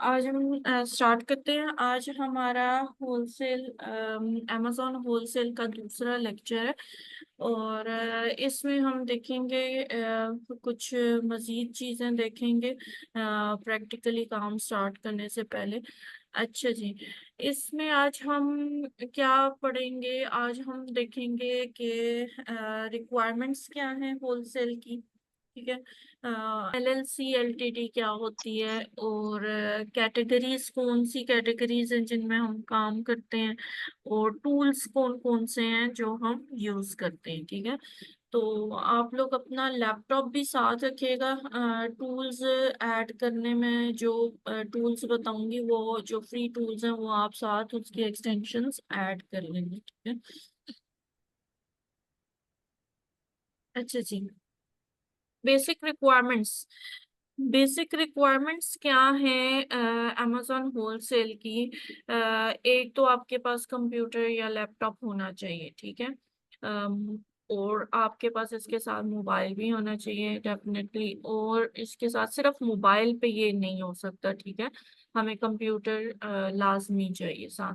आज हम स्टार्ट करते हैं। आज हमारा होलसेल अमेज़ॉन होलसेल का दूसरा लेक्चर है। और इसमें हम देखेंगे कुछ मज़ीद चीज़ें देखेंगे प्रैक्टिकली काम स्टार्ट करने से पहले। अच्छा जी, इसमें आज हम क्या पढ़ेंगे? आज हम देखेंगे कि रिक्वायरमेंट्स क्या हैं होलसेल की। ठीक है, एलएलसी एलटीडी क्या होती है और कैटेगरीज कौन सी कैटेगरीज हैं जिनमें हम काम करते हैं, और टूल्स कौन कौन से हैं जो हम यूज करते हैं। ठीक है, तो आप लोग अपना लैपटॉप भी साथ रखिएगा। टूल्स ऐड करने में जो टूल्स बताऊंगी, वो जो फ्री टूल्स हैं वो आप साथ उसकी एक्सटेंशंस ऐड कर लेंगे। ठीक है, अच्छा जी। बेसिक रिक्वायरमेंट्स, बेसिक रिक्वायरमेंट्स क्या है अमेज़न होलसेल की? एक तो आपके पास कंप्यूटर या लैपटॉप होना चाहिए। ठीक है, और आपके पास इसके साथ मोबाइल भी होना चाहिए डेफिनेटली। और इसके साथ सिर्फ मोबाइल पे ये नहीं हो सकता। ठीक है, हमें कंप्यूटर लाजमी चाहिए साथ।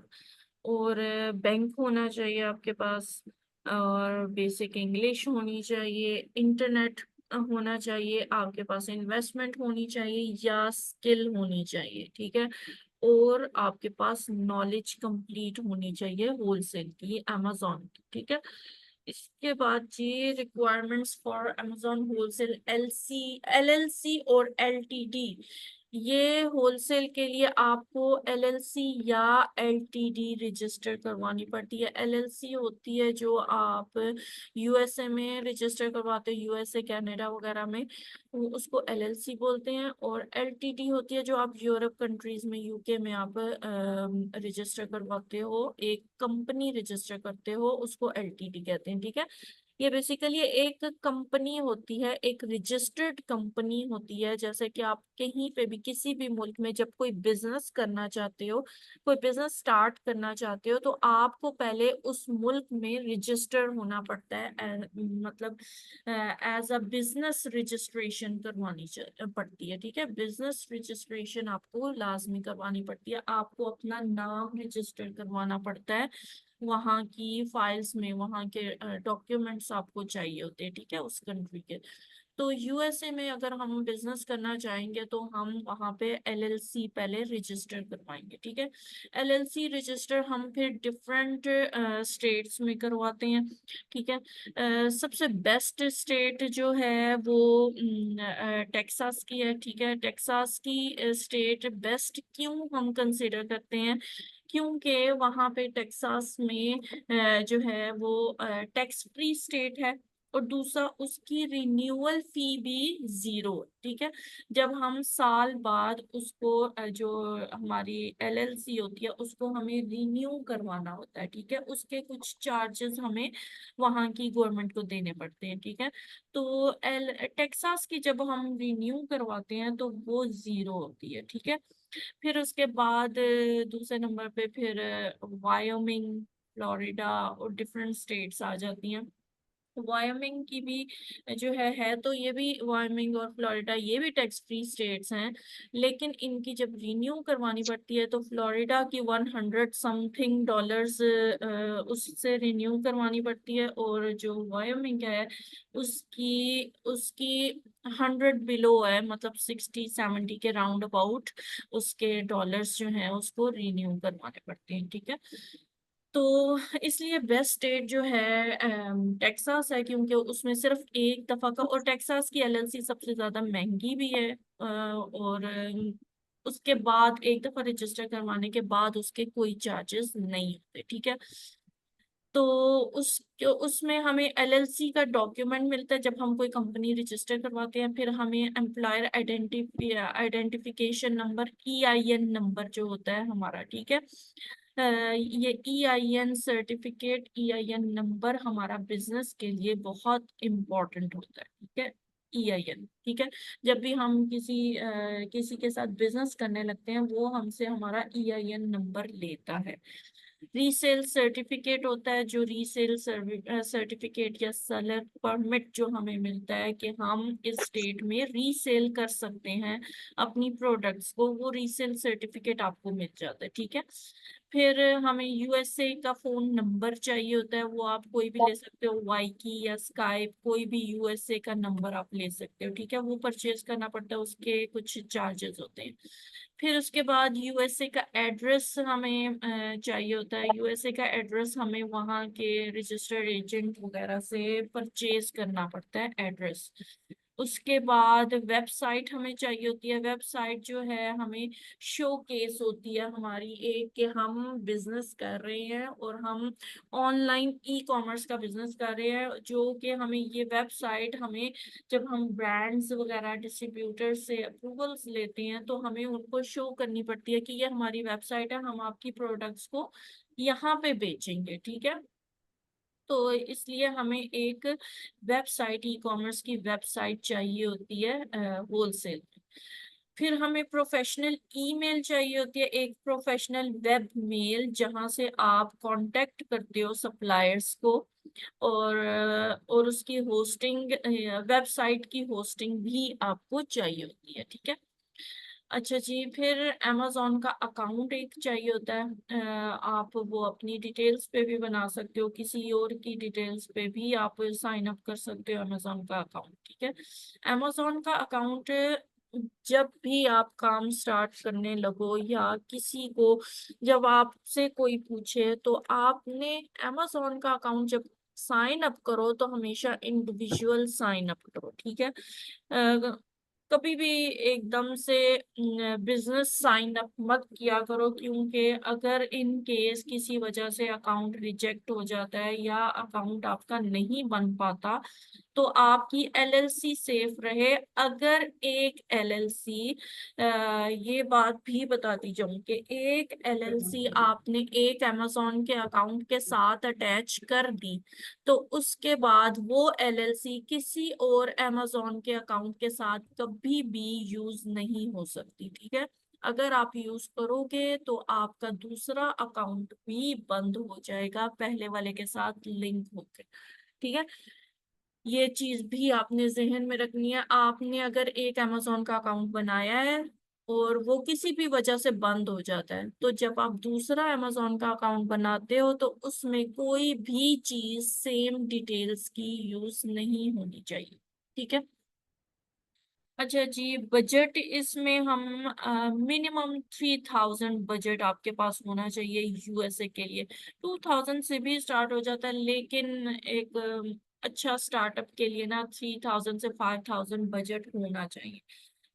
और बैंक होना चाहिए आपके पास, और बेसिक इंग्लिश होनी चाहिए, इंटरनेट होना चाहिए आपके पास, इन्वेस्टमेंट होनी चाहिए या स्किल होनी चाहिए। ठीक है, और आपके पास नॉलेज कंप्लीट होनी चाहिए होलसेल की, amazon की। ठीक है, इसके बाद जी requirements for amazon wholesale LC LLC और एलटीडी। ये होलसेल के लिए आपको एलएलसी या एलटीडी रजिस्टर करवानी पड़ती है। एलएलसी होती है जो आप यूएसए में रजिस्टर करवाते हो, यूएसए कनाडा वगैरह में, उसको एलएलसी बोलते हैं। और एलटीडी होती है जो आप यूरोप कंट्रीज में, यूके में आप रजिस्टर करवाते हो, एक कंपनी रजिस्टर करते हो, उसको एलटीडी कहते हैं। ठीक है, ये बेसिकली एक कंपनी होती है, एक रजिस्टर्ड कंपनी होती है। जैसे कि आप कहीं पे भी किसी भी मुल्क में जब कोई बिजनेस करना चाहते हो, कोई बिजनेस स्टार्ट करना चाहते हो, तो आपको पहले उस मुल्क में रजिस्टर होना पड़ता है। मतलब एज अ बिजनेस रजिस्ट्रेशन करवानी पड़ती है। ठीक है, बिजनेस रजिस्ट्रेशन आपको लाजमी करवानी पड़ती है। आपको अपना नाम रजिस्टर करवाना पड़ता है वहाँ की फाइल्स में, वहाँ के डॉक्यूमेंट्स आपको चाहिए होते हैं। ठीक है, उस कंट्री के। तो यूएसए में अगर हम बिजनेस करना चाहेंगे तो हम वहाँ पे एलएलसी पहले रजिस्टर करवाएंगे। ठीक है, एलएलसी रजिस्टर हम फिर डिफरेंट स्टेट्स में करवाते हैं। ठीक है, सबसे बेस्ट स्टेट जो है वो टेक्सास की है। ठीक है, टेक्सास की स्टेट बेस्ट क्यों हम कंसिडर करते हैं? क्योंकि वहां पे टेक्सास में जो है वो टैक्स फ्री स्टेट है, और दूसरा उसकी रिन्यूअल फी भी जीरो। ठीक है, जब हम साल बाद उसको जो हमारी एलएलसी होती है उसको हमें रिन्यू करवाना होता है। ठीक है, उसके कुछ चार्जेस हमें वहां की गवर्नमेंट को देने पड़ते हैं। ठीक है, तो टेक्सास की जब हम रिन्यू करवाते हैं तो वो जीरो होती है। ठीक है, फिर उसके बाद दूसरे नंबर पे फिर वायोमिंग, फ्लोरिडा और डिफरेंट स्टेट्स आ जाती हैं। वायोमिंग की भी जो है तो ये भी, वायोमिंग और फ्लोरिडा ये भी टैक्स फ्री स्टेट्स हैं। लेकिन इनकी जब रिन्यू करवानी पड़ती है तो फ्लोरिडा की 100 समथिंग डॉलर्स उससे रिन्यू करवानी पड़ती है, और जो वायोमिंग है उसकी उसकी 100 बिलो है, मतलब 60-70 के राउंड अबाउट उसके डॉलर्स जो हैं उसको रिन्यू करवाने पड़ते हैं। ठीक है, तो इसलिए बेस्ट स्टेट जो है टेक्सास है, क्योंकि उसमें सिर्फ एक दफा का, और टेक्सास की एलएलसी सबसे ज्यादा महंगी भी है। और उसके बाद एक दफा रजिस्टर करवाने के बाद उसके कोई चार्जेस नहीं होते। ठीक है, तो उसमें हमें एलएलसी का डॉक्यूमेंट मिलता है जब हम कोई कंपनी रजिस्टर करवाते हैं। फिर हमें employer identification number, EIN number जो होता है हमारा। ठीक है, ये ईआईएन सर्टिफिकेट, ईआईएन नंबर हमारा बिजनेस के लिए बहुत इम्पोर्टेंट होता है। ठीक है, ईआईएन। ठीक है, जब भी हम किसी के साथ बिजनेस करने लगते हैं वो हमसे हमारा ईआईएन नंबर लेता है। रीसेल सर्टिफिकेट होता है, जो रीसेल सर्टिफिकेट या सेलर परमिट जो हमें मिलता है कि हम इस स्टेट में रीसेल कर सकते हैं अपनी प्रोडक्ट्स को, वो रीसेल सर्टिफिकेट आपको मिल जाता है। ठीक है। फिर हमें यूएसए का फोन नंबर चाहिए होता है, वो आप कोई भी ले सकते हो, वाईकी या स्काइप, कोई भी यूएसए का नंबर आप ले सकते हो। ठीक है। वो परचेज करना पड़ता है, उसके कुछ चार्जेस होते हैं। फिर उसके बाद यूएसए का एड्रेस हमें चाहिए होता है। यूएसए का एड्रेस हमें वहाँ के रजिस्टर्ड एजेंट वगैरह से परचेज करना पड़ता है एड्रेस। उसके बाद वेबसाइट हमें चाहिए होती है। वेबसाइट जो है हमें शो केस होती है हमारी एक, कि हम बिजनेस कर रहे हैं और हम ऑनलाइन ई कॉमर्स का बिजनेस कर रहे हैं, जो कि हमें ये वेबसाइट हमें, जब हम ब्रांड्स वगैरह डिस्ट्रीब्यूटर से अप्रूवल्स लेते हैं तो हमें उनको शो करनी पड़ती है कि ये हमारी वेबसाइट है, हम आपकी प्रोडक्ट्स को यहाँ पे बेचेंगे। ठीक है। तो इसलिए हमें एक वेबसाइट, ई कॉमर्स की वेबसाइट चाहिए होती है होलसेल। फिर हमें प्रोफेशनल ईमेल चाहिए होती है, एक प्रोफेशनल वेब मेल, जहां से आप कांटेक्ट करते हो सप्लायर्स को। और उसकी होस्टिंग, वेबसाइट की होस्टिंग भी आपको चाहिए होती है। ठीक है। अच्छा जी। फिर amazon का अकाउंट एक चाहिए होता है। आप वो अपनी डिटेल्स पे भी बना सकते हो, किसी और की डिटेल्स पे भी आप साइन अप कर सकते हो amazon का अकाउंट। ठीक है। amazon का अकाउंट जब भी आप काम स्टार्ट करने लगो, या किसी को जब आपसे कोई पूछे, तो आपने amazon का अकाउंट जब साइन अप करो तो हमेशा इंडिविजुअल साइन अप करो। ठीक है। कभी भी एकदम से बिजनेस साइन अप मत किया करो, क्योंकि अगर इन केस किसी वजह से अकाउंट रिजेक्ट हो जाता है या अकाउंट आपका नहीं बन पाता, तो आपकी एलएलसी सेफ रहे। अगर एक एलएलसी, ये बात भी बताती जाऊं कि एक एलएलसी आपने एक अमेजोन के अकाउंट के साथ अटैच कर दी, तो उसके बाद वो एलएलसी किसी और अमेजोन के अकाउंट के साथ कभी भी यूज नहीं हो सकती। ठीक है। अगर आप यूज करोगे तो आपका दूसरा अकाउंट भी बंद हो जाएगा पहले वाले के साथ लिंक होकर। ठीक है। ये चीज भी आपने जहन में रखनी है। आपने अगर एक अमेजोन का अकाउंट बनाया है और वो किसी भी वजह से बंद हो जाता है, तो जब आप दूसरा अमेजोन का अकाउंट बनाते हो तो उसमें कोई भी चीज सेम डिटेल्स की यूज नहीं होनी चाहिए। ठीक है। अच्छा जी। बजट इसमें हम मिनिमम 3000 बजट आपके पास होना चाहिए यूएसए के लिए। 2000 से भी स्टार्ट हो जाता है, लेकिन एक अच्छा स्टार्टअप के लिए ना 3000 से 5000 बजट होना चाहिए,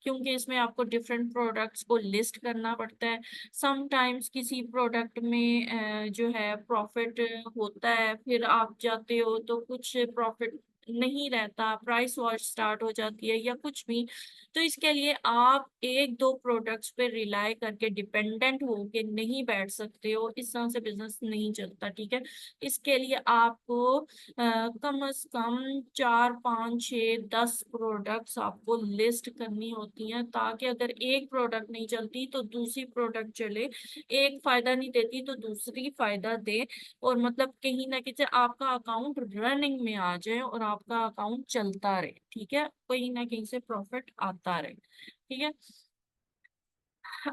क्योंकि इसमें आपको डिफरेंट प्रोडक्ट्स को लिस्ट करना पड़ता है। समटाइम्स किसी प्रोडक्ट में जो है प्रॉफिट होता है, फिर आप जाते हो तो कुछ प्रॉफिट नहीं रहता, प्राइस वॉर स्टार्ट हो जाती है या कुछ भी। तो इसके लिए आप एक दो प्रोडक्ट्स पे रिलाई करके डिपेंडेंट हो के नहीं बैठ सकते हो, इस तरह से बिजनेस नहीं चलता। ठीक है। इसके लिए आपको कम से कम 4 5 6 10 प्रोडक्ट्स आपको लिस्ट करनी होती हैं, ताकि अगर एक प्रोडक्ट नहीं चलती तो दूसरी प्रोडक्ट चले, एक फायदा नहीं देती तो दूसरी फायदा दे, और मतलब कहीं ना कहीं से आपका अकाउंट रनिंग में आ जाए और आपका अकाउंट चलता रहे। ठीक है। कहीं ना कहीं से प्रॉफिट आता रहे। ठीक है।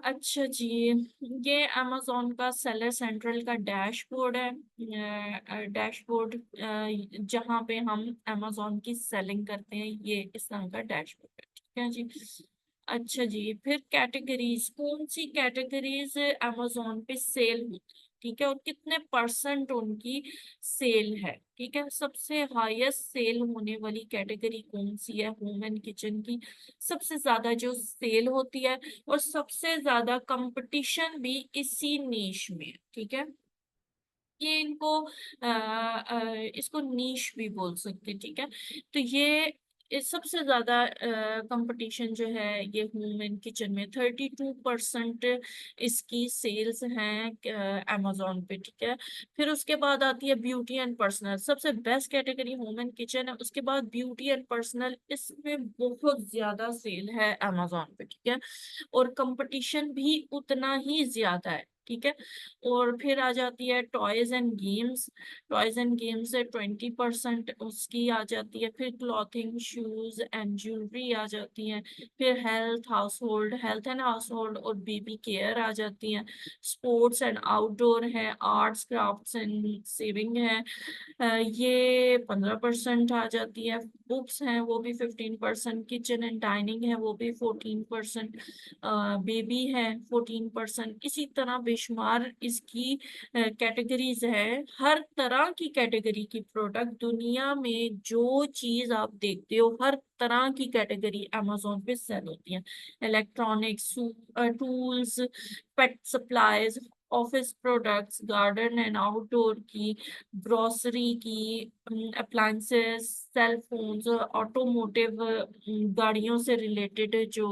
अच्छा जी। ये amazon का सेलर सेंट्रल का डैशबोर्ड है। डैशबोर्ड जहाँ पे हम amazon की सेलिंग करते हैं, ये इस तरह का डैशबोर्ड है। ठीक है जी। अच्छा जी। फिर कैटेगरीज, कौन सी कैटेगरीज amazon पे सेल होती है, ठीक है, और कितने परसेंट उनकी सेल है। ठीक है। सबसे हाईएस्ट सेल होने वाली कैटेगरी कौन सी है? होम एंड किचन की सबसे ज्यादा जो सेल होती है, और सबसे ज्यादा कंपटीशन भी इसी नीश में है। ठीक है। ये इनको इसको नीश भी बोल सकते हैं। ठीक है। तो ये सबसे ज्यादा कंपटीशन जो है ये होम एंड किचन में, 32% इसकी सेल्स हैं amazon पे। ठीक है। फिर उसके बाद आती है ब्यूटी एंड पर्सनल, सबसे best category home and kitchen है, उसके बाद ब्यूटी एंड पर्सनल, इसमें बहुत ज्यादा सेल है amazon पे। ठीक है। और कंपटीशन भी उतना ही ज्यादा है। ठीक है। और फिर आ जाती है toys and games. Toys and games से 20% उसकी आ जाती है। फिर क्लॉथिंग, शूज एंड ज्वेलरी आ जाती है। फिर हेल्थ एंड हाउस होल्ड और बेबी केयर आ जाती है। स्पोर्ट्स एंड आउटडोर है। आर्ट्स क्राफ्ट्स एंड सेविंग है, ये 15% आ जाती है। बुक्स हैं वो भी 15%। किचन एंड डाइनिंग है वो भी 14%। बेबी है 14%। इसी तरह बेशुमार इसकी कैटेगरीज है। हर तरह की कैटेगरी की प्रोडक्ट, दुनिया में जो चीज आप देखते हो हर तरह की कैटेगरी अमेजोन पे सेल होती है। Electronics, tools, pet supplies, office products, garden and outdoor की, ग्रोसरी की, अप्लायंसेस, सेल फोन्स, ऑटोमोटिव, गाड़ियों से रिलेटेड जो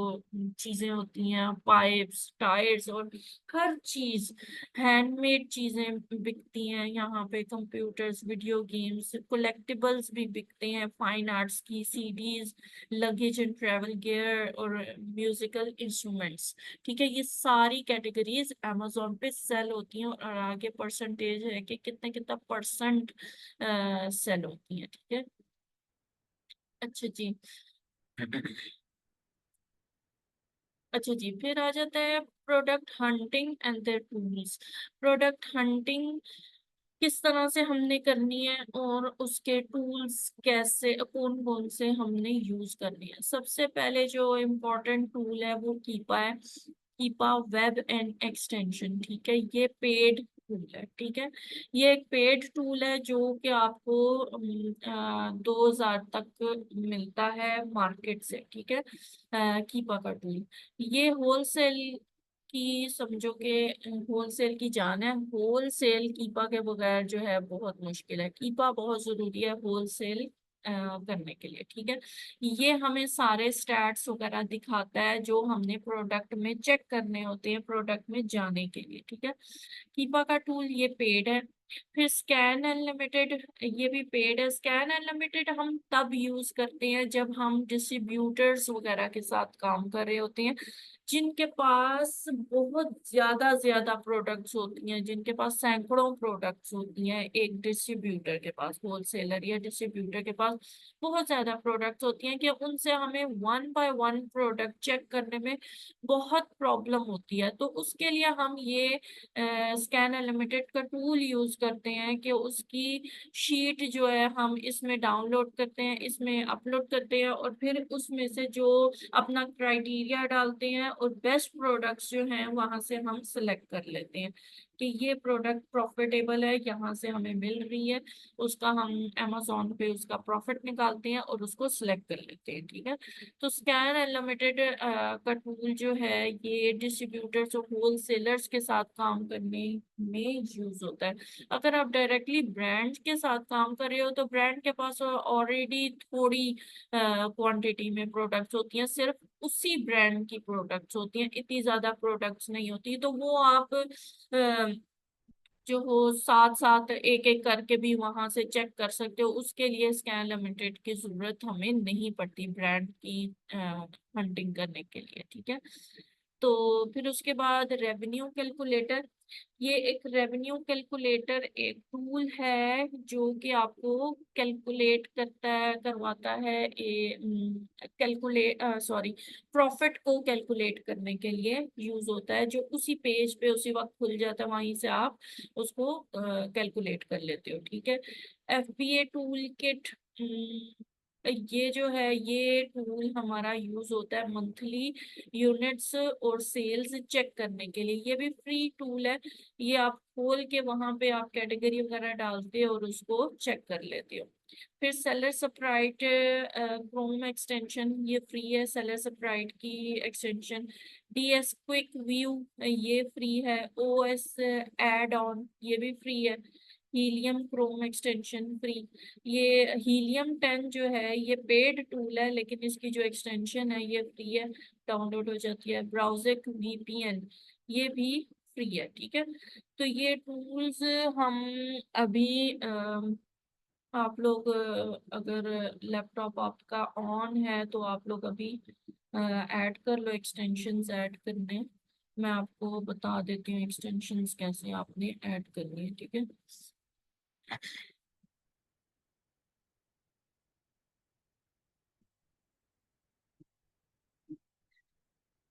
चीजें होती हैं, पाइप्स, टायर्स और हर चीज, हैंडमेड चीजें बिकती हैं यहाँ पे। कंप्यूटर्स, वीडियो गेम्स, कलेक्टिबल्स भी बिकते हैं, फाइन आर्ट्स की CDs, luggage and travel gear और म्यूजिकल इंस्ट्रूमेंट्स। ठीक है, ये सारी कैटेगरीज amazon पे सेल होती हैं और आगे परसेंटेज है कि कितने कितना परसेंट सेल होती हैं। ठीक है। अच्छा जी। अच्छा जी, फिर आ जाता है product hunting and there tools. Product hunting किस तरह से हमने करनी है और उसके टूल्स कैसे, कौन कौन से हमने यूज करनी है। सबसे पहले जो इम्पोर्टेंट टूल है वो कीपा है। कीपा वेब एंड एक्सटेंशन। ठीक है, ये पेड टूल है। ठीक है, ये एक पेड टूल है जो कि आपको 2000 तक मिलता है मार्केट से। ठीक है, कीपा का टूल, ये होलसेल की, समझो कि होलसेल की जान है। होलसेल कीपा के बगैर जो है बहुत मुश्किल है। कीपा बहुत जरूरी है होलसेल करने के लिए। ठीक है, ये हमें सारे स्टैट्स वगैरह दिखाता है जो हमने प्रोडक्ट में चेक करने होते हैं प्रोडक्ट में जाने के लिए। ठीक है, कीपा का टूल ये पेड है। फिर स्कैन अनलिमिटेड, ये भी पेड है। स्कैन अनलिमिटेड हम तब यूज करते हैं जब हम डिस्ट्रीब्यूटर्स वगैरह के साथ काम कर रहे होते हैं, जिनके पास बहुत ज्यादा ज्यादा प्रोडक्ट्स होती हैं, जिनके पास सैकड़ों प्रोडक्ट्स होती हैं। एक डिस्ट्रीब्यूटर के पास, होलसेलर या डिस्ट्रीब्यूटर के पास बहुत ज्यादा प्रोडक्ट्स होती हैं कि उनसे हमें one by one product check करने में बहुत प्रॉब्लम होती है। तो उसके लिए हम ये स्कैन अनलिमिटेड का टूल यूज करते हैं कि उसकी शीट जो है हम इसमें डाउनलोड करते हैं, इसमें अपलोड करते हैं और फिर उसमें से जो अपना क्राइटेरिया डालते हैं और बेस्ट प्रोडक्ट्स जो हैं वहां से हम सिलेक्ट कर लेते हैं कि ये प्रोडक्ट प्रॉफिटेबल है, यहाँ से हमें मिल रही है, उसका हम अमेजोन पे उसका प्रॉफिट निकालते हैं और उसको सिलेक्ट कर लेते हैं। ठीक है, तो स्कैन अनलिमिटेड का टूल जो है ये डिस्ट्रीब्यूटर्स और होलसेलर्स के साथ काम करने में यूज होता है। अगर आप डायरेक्टली ब्रांड के साथ काम कर रहे हो तो ब्रांड के पास ऑलरेडी थोड़ी क्वांटिटी में प्रोडक्ट्स होती हैं, सिर्फ उसी ब्रांड की प्रोडक्ट्स होती हैं, इतनी ज्यादा प्रोडक्ट्स नहीं होती। तो वो आप जो हो साथ साथ एक एक करके भी वहां से चेक कर सकते हो। उसके लिए स्कैन लिमिटेड की जरूरत हमें नहीं पड़ती ब्रांड की हंटिंग करने के लिए। ठीक है, तो फिर उसके बाद रेवेन्यू कैलकुलेटर। ये एक रेवेन्यू कैलकुलेटर एक टूल है जो कि आपको कैलकुलेट करवाता है कैलकुलेट सॉरी प्रॉफिट को कैलकुलेट करने के लिए यूज होता है, जो उसी पेज पे उसी वक्त खुल जाता है, वहीं से आप उसको कैलकुलेट कर लेते हो। ठीक है, FBA टूल किट, ये जो है ये टूल हमारा यूज होता है मंथली यूनिट्स और सेल्स चेक करने के लिए। ये भी फ्री टूल है, ये आप खोल के वहां पे आप कैटेगरी वगैरह डालते हो और उसको चेक कर लेते हो। फिर सेलर सप्राइट क्रोम एक्सटेंशन, ये फ्री है सेलर सप्राइट की एक्सटेंशन। DS क्विक व्यू, ये फ्री है। OS एड ऑन, ये भी फ्री है। Helium Chrome extension free. ये हीलियम 10 जो है ये पेड टूल है लेकिन इसकी जो एक्सटेंशन है ये फ्री है, डाउनलोड हो जाती है। ब्राउजिक VPN, ये भी फ्री है। ठीक है, तो ये टूल्स हम अभी आप लोग अगर लैपटॉप आपका ऑन है तो आप लोग अभी ऐड कर लो एक्सटेंशंस ऐड करने। मैं आपको बता देती हूँ एक्सटेंशंस कैसे आपने ऐड करनी है, ठीक है।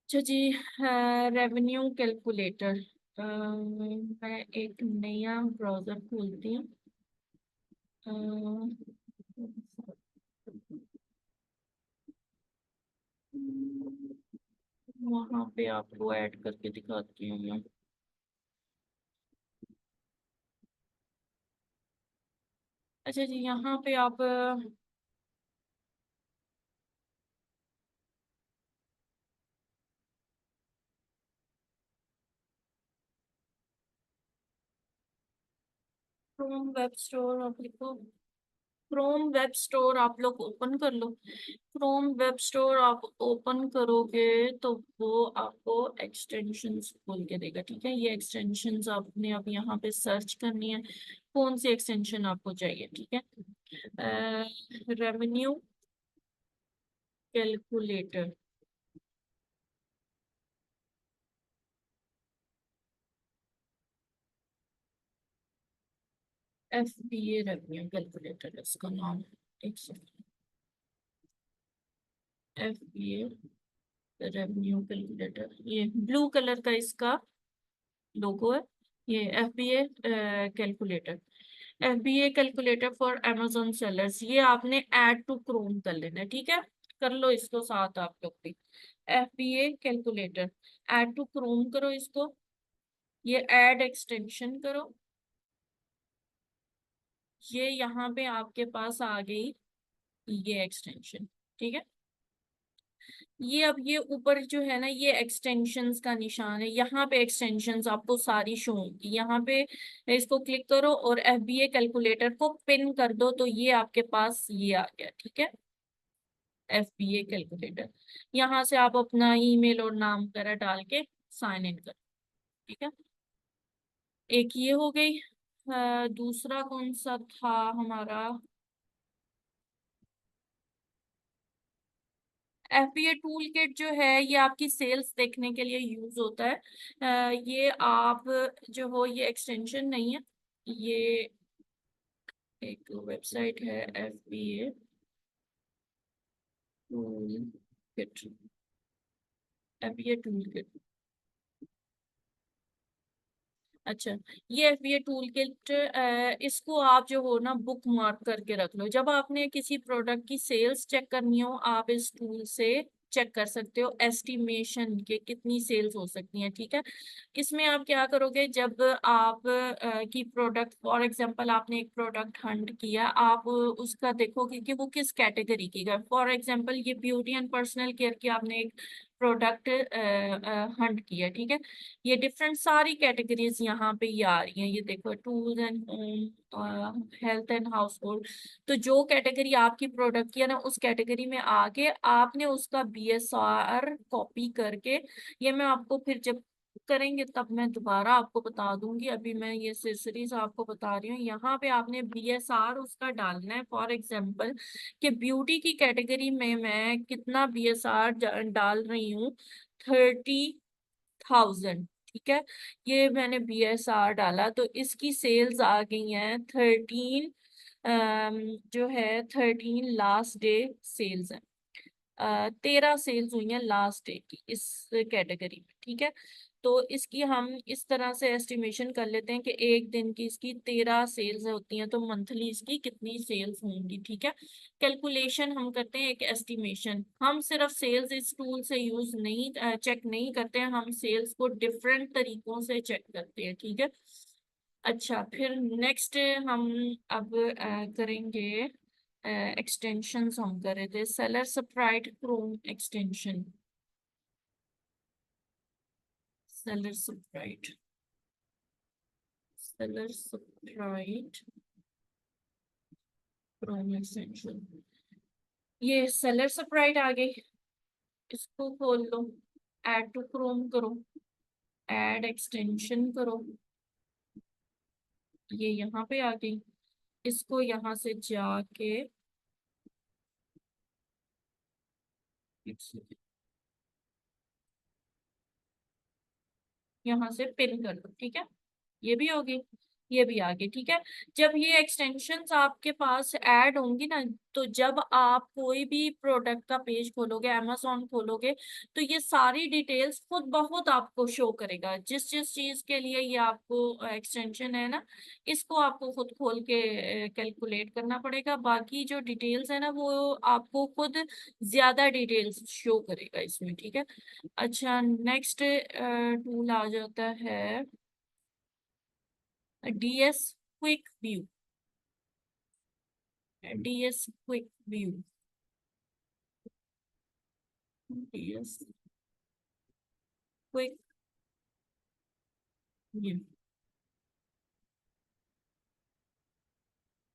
अच्छा जी, रेवेन्यू कैलकुलेटर। मैं एक नया ब्राउजर खोलती हूँ। वहां पे आपको ऐड करके दिखाती हूँ मैं। अच्छा जी, यहाँ पे आप क्रोम वेब स्टोर आप लिखो। क्रोम वेब स्टोर आप लोग ओपन कर लो। क्रोम वेब स्टोर आप ओपन करोगे तो वो आपको एक्सटेंशंस खोल के देगा, ठीक है। ये एक्सटेंशंस आपने अब यहाँ पे सर्च करनी है, कौन सी एक्सटेंशन आपको चाहिए, ठीक है। Revenue calculator. FBA revenue calculator इसका नाम है। एक सेकंड। FBA रेवेन्यू कैलकुलेटर, ये ब्लू कलर का इसका लोगो है। ये FBA calculator. FBA calculator for Amazon sellers, ये आपने ऐड टू क्रोम कर लेना है, ठीक है। कर लो इसको साथ आप लोग भी। FBA calculator add to Chrome करो इसको। ये ऐड एक्सटेंशन करो। ये यहाँ पे आपके पास आ गई ये एक्सटेंशन, ठीक है। ये अब ये ऊपर जो है ना, ये एक्सटेंशंस का निशान है, यहाँ पे एक्सटेंशंस आपको सारी शो होंगी। यहाँ पे इसको क्लिक करो और FBA कैलकुलेटर को पिन कर दो, तो ये आपके पास ये आ गया, ठीक है। FBA कैलकुलेटर, यहाँ से आप अपना ईमेल और नाम वगैरह डाल के साइन इन करो, ठीक है। एक ये हो गई। दूसरा कौन सा था हमारा? FBA टूल किट जो है ये आपकी सेल्स देखने के लिए यूज होता है। ये आप जो हो, ये एक्सटेंशन नहीं है, ये एक वेबसाइट है, FBA tool kit. FBA tool kit. अच्छा, ये FBA टूल किट, इसको आप जो हो ना बुक मार्क करके रख लो। जब आपने किसी प्रोडक्ट की सेल्स चेक करनी हो, आप इस टूल से चेक कर सकते हो एस्टिमेशन के कितनी सेल्स हो सकती हैं, ठीक है। इसमें आप क्या करोगे, जब आप की प्रोडक्ट, फॉर एग्जांपल आपने एक प्रोडक्ट हंट किया, आप उसका देखोगे कि वो किस कैटेगरी की है। फॉर एग्जांपल ये ब्यूटी एंड पर्सनल केयर की आपने एक प्रोडक्ट हंट किया, ठीक है। ये डिफरेंट सारी कैटेगरीज यहाँ पे ये आ रही हैं, ये देखो tools and home, health and house hold. तो जो कैटेगरी आपकी प्रोडक्ट की है ना, उस कैटेगरी में आके आपने उसका BSR कॉपी करके, ये मैं आपको फिर जब करेंगे तब मैं दोबारा आपको बता दूंगी, अभी मैं ये सीरीज आपको बता रही हूँ। यहाँ पे आपने BSR उसका डालना है। फॉर एग्जाम्पल कि ब्यूटी की कैटेगरी में मैं कितना BSR डाल रही हूँ, 30,000, ठीक है। ये मैंने BSR डाला तो इसकी सेल्स आ गई हैं 13, जो है 13 लास्ट डे सेल्स है। 13 सेल्स हुई हैं लास्ट डे की इस कैटेगरी में, ठीक है। तो इसकी हम इस तरह से एस्टिमेशन कर लेते हैं कि एक दिन की इसकी 13 सेल्स होती हैं, तो मंथली इसकी कितनी सेल्स होंगी, ठीक है। कैलकुलेशन हम करते हैं, एक एस्टिमेशन। हम सिर्फ सेल्स इस टूल से यूज नहीं, चेक नहीं करते हैं, हम सेल्स को डिफरेंट तरीकों से चेक करते हैं, ठीक है। अच्छा, फिर नेक्स्ट हम अब करेंगे एक्सटेंशंस। हम कर रहे थे seller Sprite Chrome extension. Seller Sprite, seller Sprite Chrome extension. ये सेलर स्प्राइट आ गई, इसको खोल लो, ऐड टू क्रोम करो, ऐड एक्सटेंशन करो। ये यहाँ पे आ गई, इसको यहाँ से जाके एक second, यहाँ से पिन कर दो, ठीक है। ये भी होगी, ये भी आ गई, ठीक है। जब ये एक्सटेंशंस आपके पास ऐड होंगी ना, तो जब आप कोई भी प्रोडक्ट का पेज खोलोगे, amazon खोलोगे, तो ये सारी डिटेल्स खुद ब खुद आपको शो करेगा। जिस जिस चीज के लिए ये आपको एक्सटेंशन है ना, इसको आपको खुद खोल के कैलकुलेट करना पड़ेगा। बाकी जो डिटेल्स है ना, वो आपको खुद ज्यादा डिटेल्स शो करेगा इसमें, ठीक है। अच्छा, नेक्स्ट टूल आ जाता है DS quick view. DS quick view, DS quick view.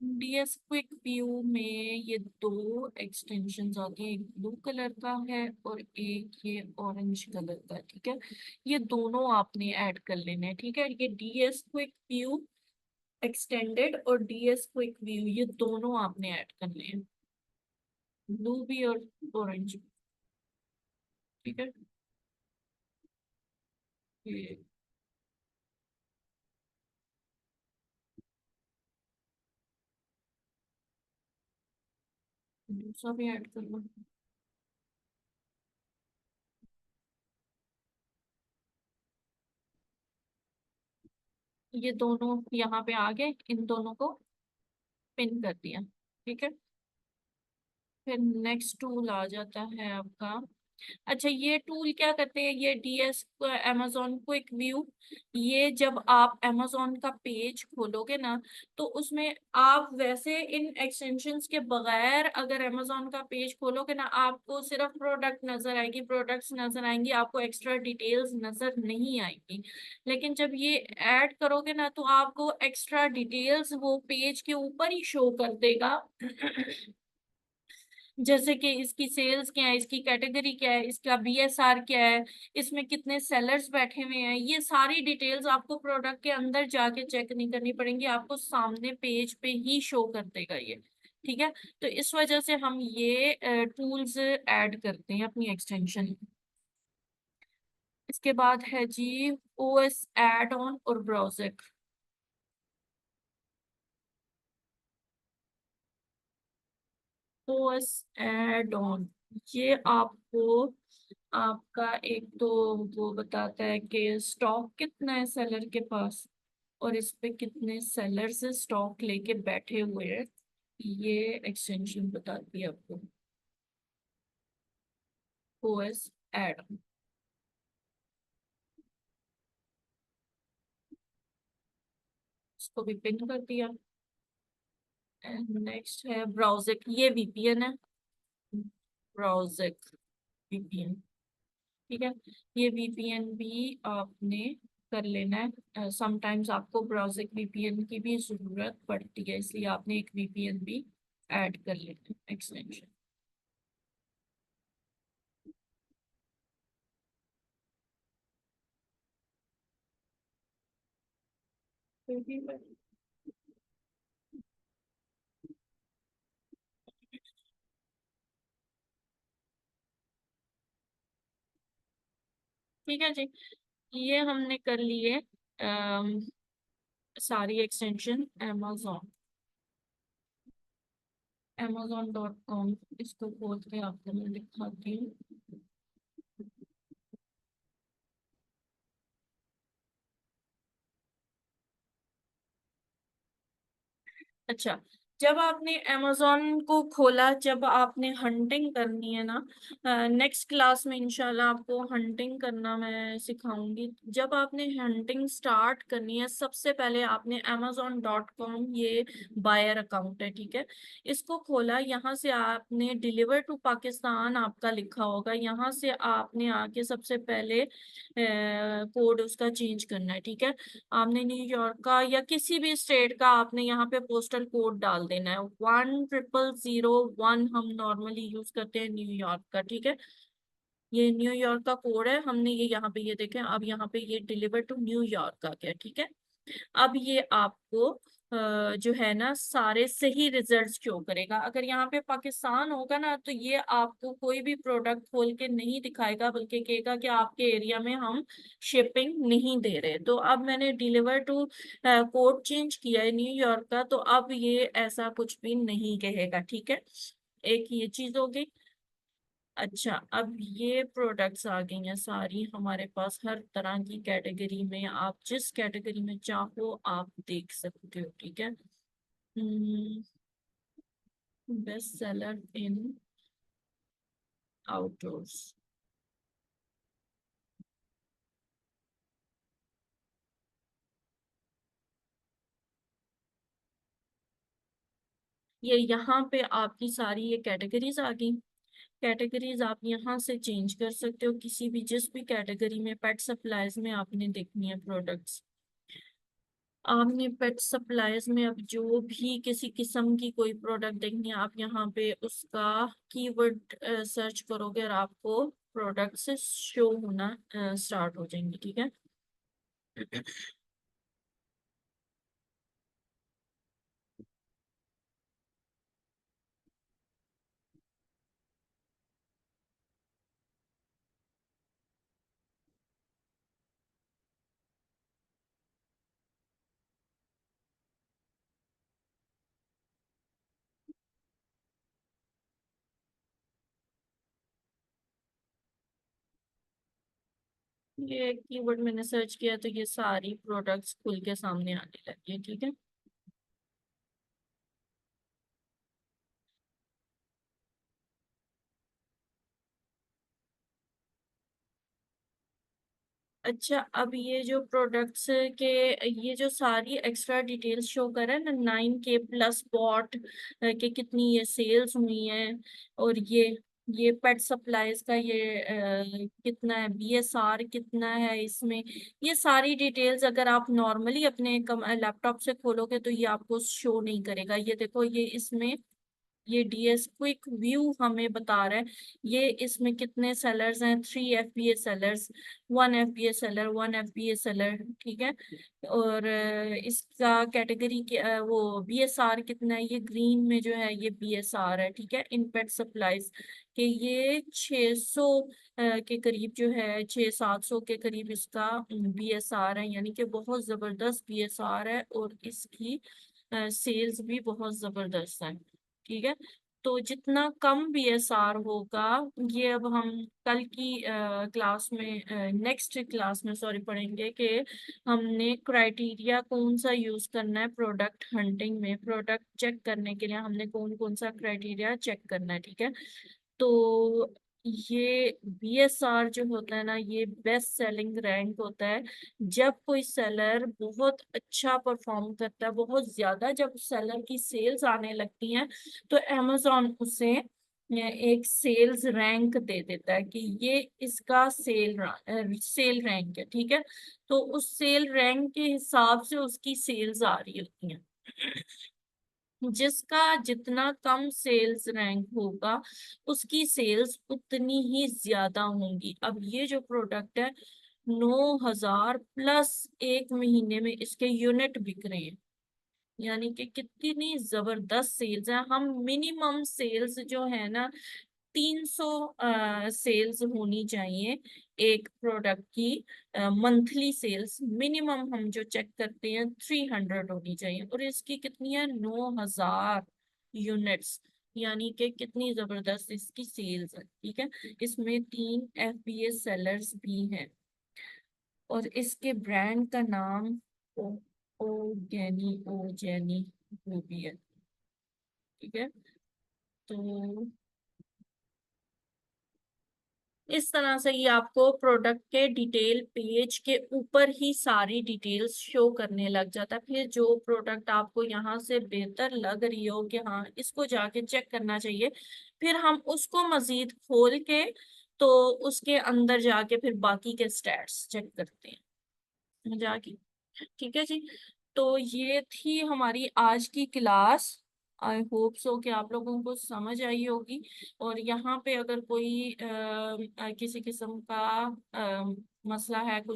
DS quick view में ये दो एक्सटेंशन आती है, एक ब्लू कलर का है और एक ये ऑरेंज कलर का, ठीक है। ये दोनों आपने ऐड कर लेने हैं, ठीक है। ये डीएस क्विक व्यू एक्सटेंडेड और डीएस क्विक व्यू, ये दोनों आपने ऐड करने हैं, ब्लू भी और ऑरेंज भी, ठीक है। ये दूसरा भी ऐड कर लो। ये दोनों यहाँ पे आ गए, इन दोनों को पिन कर दिया, ठीक है। फिर नेक्स्ट टूल आ जाता है आपका। अच्छा, ये टूल क्या करते हैं, ये डीएस amazon क्विक व्यू, ये जब आप amazon का पेज खोलोगे ना, तो उसमें आप वैसे इन एक्सटेंशंस के बगैर अगर amazon का पेज खोलोगे ना, आपको सिर्फ प्रोडक्ट नजर आएगी, प्रोडक्ट्स नजर आएंगी, आपको एक्स्ट्रा डिटेल्स नजर नहीं आएंगी। लेकिन जब ये ऐड करोगे ना, तो आपको एक्स्ट्रा डिटेल्स वो पेज के ऊपर ही शो कर देगा। जैसे कि इसकी सेल्स क्या है, इसकी कैटेगरी क्या है, इसका बीएसआर क्या है, इसमें कितने सेलर्स बैठे हुए हैं, ये सारी डिटेल्स आपको प्रोडक्ट के अंदर जाके चेक नहीं करनी पड़ेंगी, आपको सामने पेज पे ही शो कर देगा ये, ठीक है। तो इस वजह से हम ये टूल्स ऐड करते हैं अपनी एक्सटेंशन। इसके बाद है जी ओएस एड ऑन और ब्राउजर। ओएस एड ऑन, ये आपको आपका एक तो वो बताता है कि स्टॉक कितना है सेलर के पास, और इस पे कितने सेलर्स स्टॉक लेके बैठे हुए हैं, ये एक्सटेंशन बताती है आपको। ओएस एड, इसको भी पिन कर दिया। नेक्स्ट है ब्राउज़र, ये वीपीएन है, ब्राउज़र वीपीएन, ठीक है। ये वीपीएन भी आपने कर लेना है। समटाइम्स आपको ब्राउज़र वीपीएन की भी जरूरत पड़ती है, इसलिए आपने एक वीपीएन भी ऐड कर लेना है एक्सटेंशन। ठीक है जी, ये हमने कर लिए सारी एक्सटेंशन। amazon, amazon.com, इसको खोल के आपको मैं दिखाती हूँ। अच्छा, जब आपने amazon को खोला, जब आपने हंटिंग करनी है ना, नेक्स्ट क्लास में इंशाल्लाह आपको हंटिंग करना मैं सिखाऊंगी। जब आपने हंटिंग स्टार्ट करनी है, सबसे पहले आपने amazon.com, ये बायर अकाउंट है, ठीक है। इसको खोला, यहाँ से आपने डिलीवर टू पाकिस्तान आपका लिखा होगा, यहाँ से आपने आके सबसे पहले कोड उसका चेंज करना है, ठीक है। आपने न्यूयॉर्क का या किसी भी स्टेट का आपने यहाँ पे पोस्टल कोड डाल देना है, 10001 हम नॉर्मली यूज करते हैं न्यूयॉर्क का, ठीक है। ये न्यूयॉर्क का कोड है, हमने ये यहाँ पे ये देखें, अब यहाँ पे ये डिलीवर टू न्यूयॉर्क का क्या, ठीक है। अब ये आपको जो है ना सारे सही रिजल्ट शो करेगा। अगर यहाँ पे पाकिस्तान होगा ना तो ये आपको कोई भी प्रोडक्ट खोल के नहीं दिखाएगा, बल्कि कहेगा कि आपके एरिया में हम शिपिंग नहीं दे रहे। तो अब मैंने डिलीवर टू कोड चेंज किया है न्यूयॉर्क का, तो अब ये ऐसा कुछ भी नहीं कहेगा। ठीक है, एक ये चीज हो गई। अच्छा, अब ये प्रोडक्ट्स आ गई हैं सारी हमारे पास, हर तरह की कैटेगरी में, आप जिस कैटेगरी में चाहो आप देख सकते हो। ठीक है, बेस्ट सेलर इन आउटडोर्स। ये यहाँ पे आपकी सारी ये कैटेगरीज आ गई। कैटेगरीज आप यहाँ से चेंज कर सकते हो, किसी भी जिस भी कैटेगरी में, पेट सप्लाईज में आपने देखनी है प्रोडक्ट्स, आपने पेट सप्लाईज में अब जो भी किसी किस्म की कोई प्रोडक्ट देखनी है, आप यहाँ पे उसका कीवर्ड सर्च करोगे और आपको प्रोडक्ट्स शो होना स्टार्ट हो जाएंगे। ठीक है, ये कीवर्ड मैंने सर्च किया तो ये सारी प्रोडक्ट्स खुल के सामने आने लगी है। ठीक है, अच्छा, अब ये जो प्रोडक्ट्स के ये जो सारी एक्स्ट्रा डिटेल्स शो कर रहा है ना, 9K प्लस बॉट के कितनी ये सेल्स हुई हैं, और ये पेट सप्लाईज का ये कितना है, BSR कितना है इसमें, ये सारी डिटेल्स अगर आप नॉर्मली अपने लैपटॉप से खोलोगे तो ये आपको शो नहीं करेगा। ये देखो, ये इसमें ये DS क्विक व्यू हमें बता रहा है ये इसमें कितने सेलर्स हैं, 3 FBA sellers, 1 FBA seller, 1 FBA seller. ठीक है, और इसका कैटेगरी के वो BSR कितना है, ये ग्रीन में जो है ये BSR है। ठीक है, इन पेट सप्लाईज के ये 600 के करीब जो है, 600-700 के करीब इसका BSR है, यानी कि बहुत जबरदस्त BSR है, और इसकी सेल्स भी बहुत जबरदस्त है। ठीक है, तो जितना कम BSR होगा, ये अब हम कल की क्लास में, नेक्स्ट क्लास में सॉरी, पढ़ेंगे कि हमने क्राइटेरिया कौन सा यूज करना है प्रोडक्ट हंटिंग में, प्रोडक्ट चेक करने के लिए हमने कौन कौन सा क्राइटेरिया चेक करना है। ठीक है, तो ये BSR जो होता है ना, ये बेस्ट सेलिंग रैंक होता है। जब कोई सेलर बहुत अच्छा परफॉर्म करता है, बहुत ज्यादा जब सेलर की सेल्स आने लगती हैं, तो amazon उसे एक सेल्स रैंक दे देता है कि ये इसका सेल रैंक है। ठीक है, तो उस सेल रैंक के हिसाब से उसकी सेल्स आ रही होती हैं। जिसका जितना कम सेल्स रैंक होगा, उसकी सेल्स उतनी ही ज्यादा होंगी। अब ये जो प्रोडक्ट है, 9,000 प्लस एक महीने में इसके यूनिट बिक रहे हैं, यानी कि कितनी जबरदस्त सेल्स है। हम मिनिमम सेल्स जो है ना, 300 सेल्स होनी चाहिए एक प्रोडक्ट की। मंथली सेल्स मिनिमम हम जो चेक करते हैं 300 होनी चाहिए, और इसकी कितनी है, 9,000 यूनिट्स, यानी कि कितनी जबरदस्त इसकी सेल्स है। ठीक है, इसमें 3 FBA सेलर्स भी हैं, और इसके ब्रांड का नाम ओ ओ जैनी वो भी है। ठीक है, तो इस तरह से ये आपको प्रोडक्ट के डिटेल पेज के ऊपर ही सारी डिटेल्स शो करने लग जाता है। फिर जो प्रोडक्ट आपको यहाँ से बेहतर लग रही हो कि हाँ इसको जाके चेक करना चाहिए, फिर हम उसको मजीद खोल के तो उसके अंदर जाके फिर बाकी के स्टैट्स चेक करते हैं जाके। ठीक है जी, तो ये थी हमारी आज की क्लास। आई होप सो कि आप लोगों को समझ आई होगी। और यहाँ पे अगर कोई किसी किस्म का मसला है, कुछ